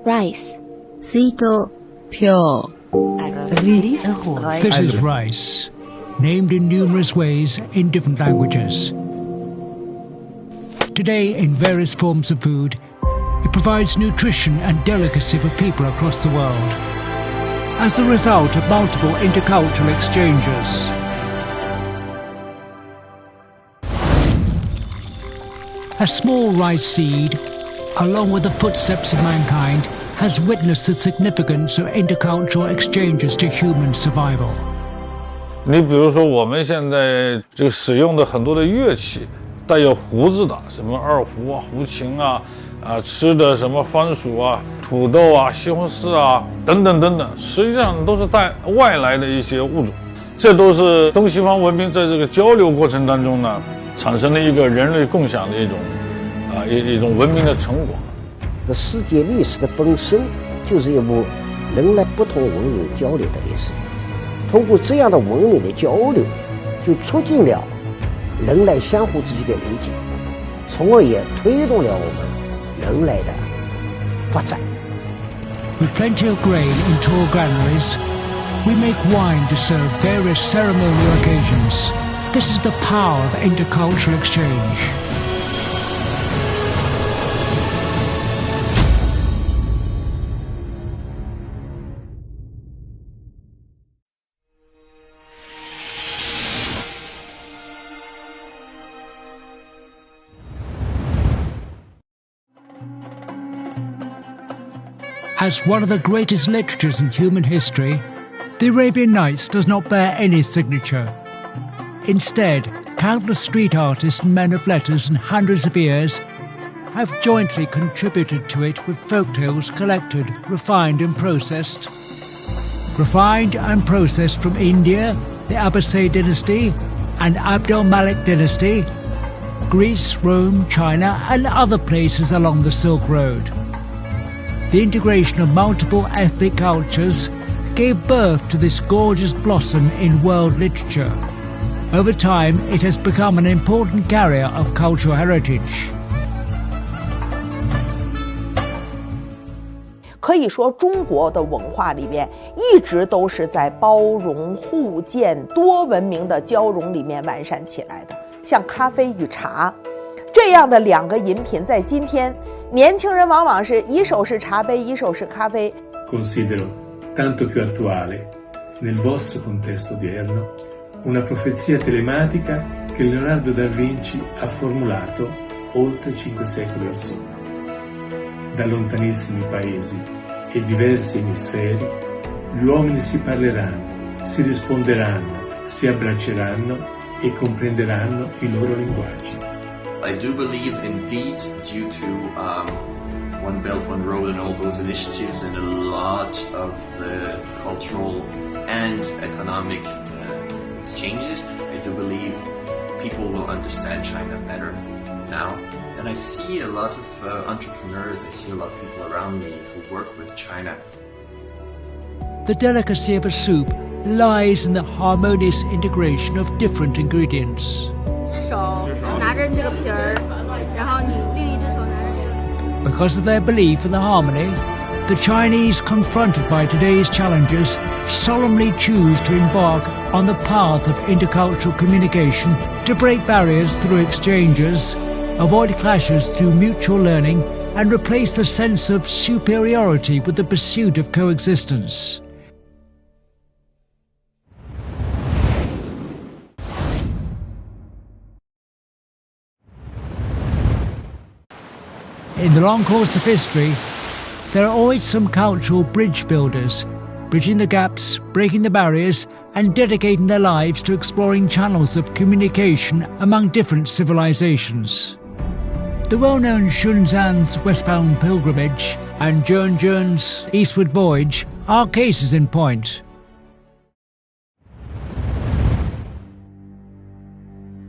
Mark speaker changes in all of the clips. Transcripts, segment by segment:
Speaker 1: Rice.
Speaker 2: Sito pyo.
Speaker 3: This is rice, named in numerous ways in different languages. Today, in various forms of food, it provides nutrition and delicacy for people across the world. As a result of multiple intercultural exchanges, a small rice seed, along with the footsteps of mankind, has witnessed the significance of intercultural exchanges to human survival.
Speaker 4: 你比如说，我们现在这个使用的很多的乐器，带有胡子的，什么二胡啊、胡琴啊，吃的什么番薯啊、土豆啊、西红柿啊，等等等等，实际上都是带外来的一些物种。这都是东西方文明在这个交流过程当中呢，产生了一个人类共享的一种文明的成果。
Speaker 5: 世界历史的本身就是一部人类不同文明交流的历史，通过这样的文明的交流，就促进了人类相互之间的理解，从而也推动了我们人类的发展。
Speaker 3: With plenty of grain in tall granaries, we make wine to serve various ceremonial occasions. This is the power of intercultural exchange. As one of the greatest literatures in human history, the Arabian Nights does not bear any signature. Instead, countless street artists and men of letters in hundreds of years have jointly contributed to it with folktales collected, refined and processed. Refined and processed from India, the Abbasid dynasty and Abd al-Malik dynasty, Greece, Rome, China and other places along the Silk Road. The integration of multiple ethnic cultures gave birth to this gorgeous blossom in world literature. Over time, it has become an important carrier of cultural heritage.
Speaker 6: 可以说，中国的文化里面一直都是在包容、互鉴、多文明的交融里面完善起来的。像咖啡与茶这样的两个饮品，在今天年轻人往往是一手是茶杯，一手是咖啡。
Speaker 7: Considero tanto più attuale, nel vostro contesto odierno, una profezia telematica che Leonardo da Vinci ha formulato oltre 5 secoli or sono. Da lontanissimi paesi e diversi emisferi, gli uomini si parleranno, si risponderanno, si abbracceranno e comprenderanno i loro linguaggi.
Speaker 8: I do believe, indeed, due to One Belt, One Road and all those initiatives and a lot of the cultural and economic exchanges, I do believe people will understand China better now. And I see a lot of entrepreneurs, I see a lot of people around me who work with China.
Speaker 3: The delicacy of a soup lies in the harmonious integration of different ingredients. Because of their belief in the harmony, the Chinese, confronted by today's challenges, solemnly choose to embark on the path of intercultural communication to break barriers through exchanges, avoid clashes through mutual learning, and replace the sense of superiority with the pursuit of coexistence. In the long course of history, there are always some cultural bridge builders, bridging the gaps, breaking the barriers, and dedicating their lives to exploring channels of communication among different civilizations. The well-known Shunzhan's westbound pilgrimage and Zhenzhen's eastward voyage are cases in point.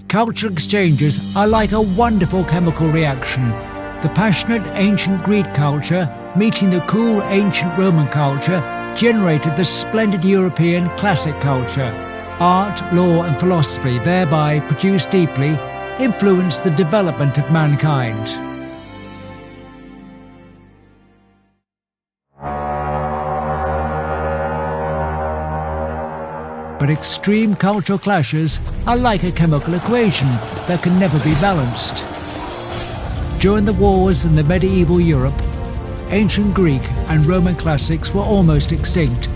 Speaker 3: Cultural exchanges are like a wonderful chemical reaction. The passionate ancient Greek culture meeting the cool ancient Roman culture generated the splendid European classic culture. Art, law and philosophy thereby produced deeply influenced the development of mankind. But extreme cultural clashes are like a chemical equation that can never be balanced. During the wars in the medieval Europe, ancient Greek and Roman classics were almost extinct.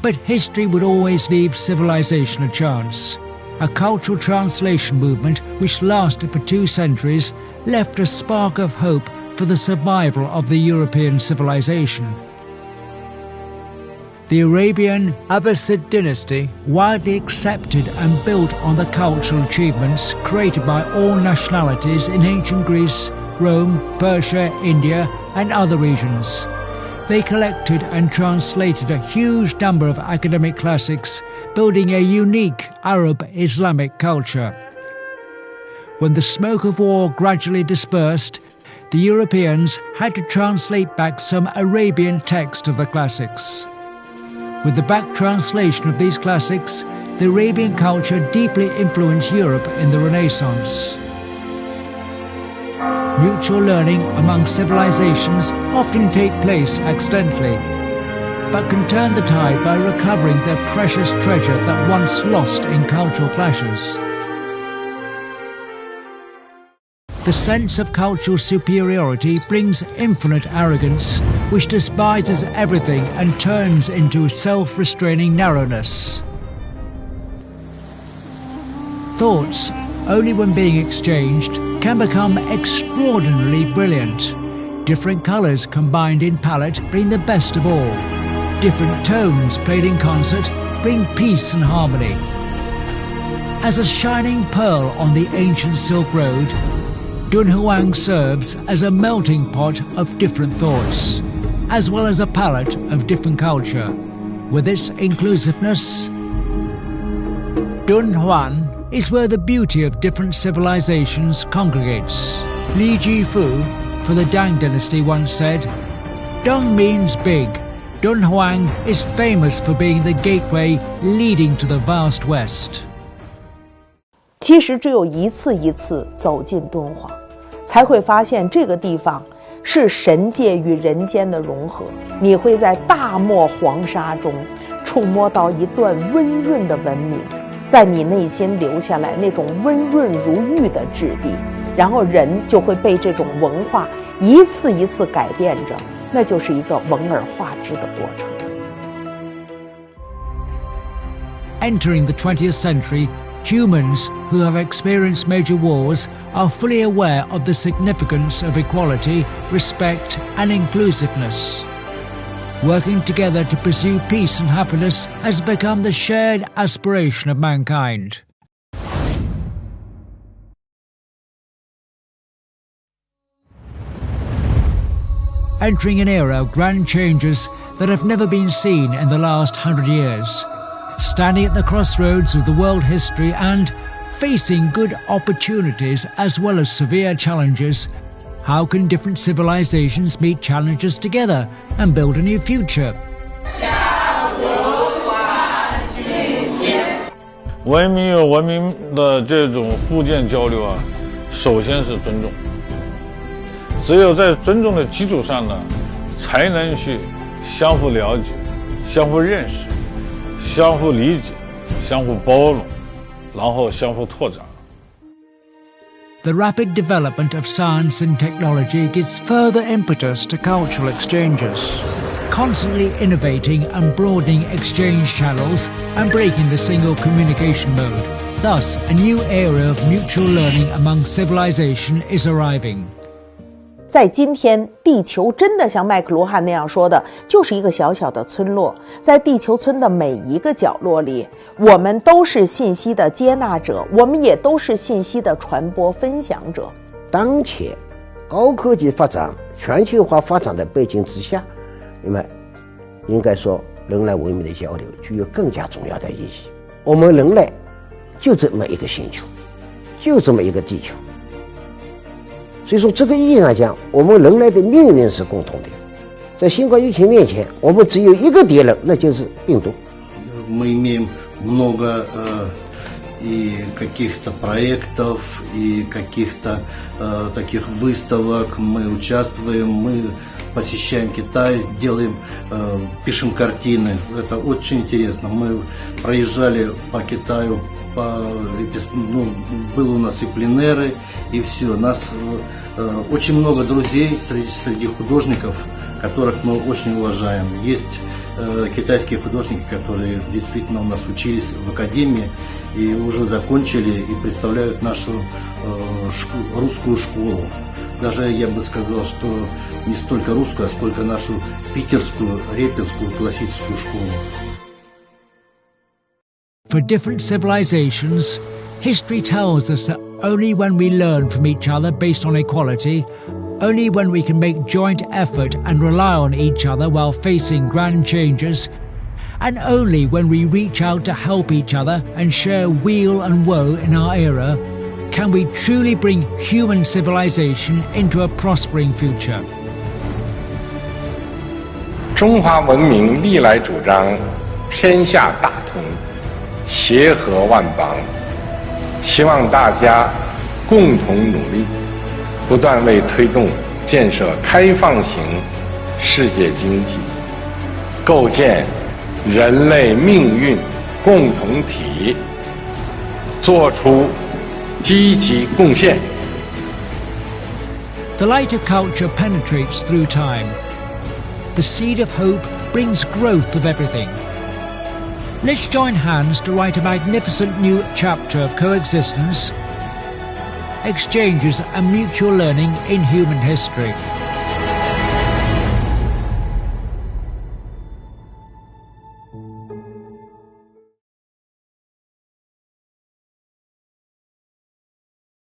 Speaker 3: But history would always leave civilization a chance. A cultural translation movement which lasted for 2 centuries left a spark of hope for the survival of the European civilization. The Arabian Abbasid dynasty, widely accepted and built on the cultural achievements created by all nationalities in ancient Greece, Rome, Persia, India and other regions. They collected and translated a huge number of academic classics, building a unique Arab-Islamic culture. When the smoke of war gradually dispersed, the Europeans had to translate back some Arabian text of the classics. With the back translation of these classics, the Arabian culture deeply influenced Europe in the Renaissance. Mutual learning among civilizations often take place accidentally, but can turn the tide by recovering their precious treasure that once lost in cultural clashes. The sense of cultural superiority brings infinite arrogance, which despises everything and turns into self-restraining narrowness. Thoughts, only when being exchanged, can become extraordinarily brilliant. Different colours combined in palette bring the best of all. Different tones played in concert bring peace and harmony. As a shining pearl on the ancient Silk Road, Dunhuang serves as a melting pot of different thoughts, as well as a palette of different culture. With its inclusiveness, Dunhuang is where the beauty of different civilizations congregates. Li Jifu, for the Tang dynasty, once said, "Dong means big. Dunhuang is famous for being the gateway leading to the vast West."
Speaker 6: 其实只有一次一次走进敦煌，才会发现这个地方是神界与人间的融合。你会在大漠黄沙中触摸到一段温润的文明，在你内心留下来那种温润如玉的质地，然后人就会被这种文化一次一次改变着，那就是一个闻而化之的过程。
Speaker 3: Entering the 20th century, humans who have experienced major wars are fully aware of the significance of equality, respect and inclusiveness. Working together to pursue peace and happiness has become the shared aspiration of mankind. Entering an era of grand changes that have never been seen in the last 100 years. Standing at the crossroads of the world history and facing good opportunities as well as severe challenges, how can different civilizations meet challenges together and build a new future?
Speaker 4: 文明与文明的这种互鉴交流啊，首先是尊重。只有在尊重的基础上呢，才能去相互了解、相互认识、相互理解、相互包容，然后相互拓展。
Speaker 3: The rapid development of science and technology gives further impetus to cultural exchanges, constantly innovating and broadening exchange channels and breaking the single communication mode. Thus, a new era of mutual learning among civilization is arriving.
Speaker 6: 在今天，地球真的像麦克卢汉那样说的，就是一个小小的村落。在地球村的每一个角落里，我们都是信息的接纳者，我们也都是信息的传播分享者。
Speaker 5: 当前高科技发展、全球化发展的背景之下，那么应该说人类文明的交流具有更加重要的意义。我们人类就这么一个星球，就这么一个地球。所以说这个意义上讲，我们人类的命运是共同的。在新冠疫情面前，我们只有一个敌人，那就是病毒。
Speaker 1: Мы имеем много и каких-то проектов, и каких-то таких выставок. Мы участвуем, мы посещаем Китай, делаем, пишем картины. Это очень интересно. Мы проезжали по Китаю, было у нас и пленеры, и все. Нас очень много друзей среди художников, которых мы очень уважаем. Есть китайские художники, которые действительно у нас учились в академии и уже закончили и представляют нашу русскую школу. Даже я бы сказал, что не столько русскую, а сколько нашу питерскую, репинскую классическую школу.
Speaker 3: For different civilizations, history tells us that only when we learn from each other based on equality, only when we can make joint effort and rely on each other while facing grand changes, and only when we reach out to help each other and share weal and woe in our era, can we truly bring human civilization into a prospering future.
Speaker 9: 中华文明历来主张天下大同，协和万邦，希望大家共同努力，不断为推动建设开放型世界经济，构建人类命运共同体做出积极贡献。
Speaker 3: The light of culture penetrates through time. The seed of hope brings growth of everything. Let's join hands to write a magnificent new chapter of coexistence, exchanges and mutual learning in human history.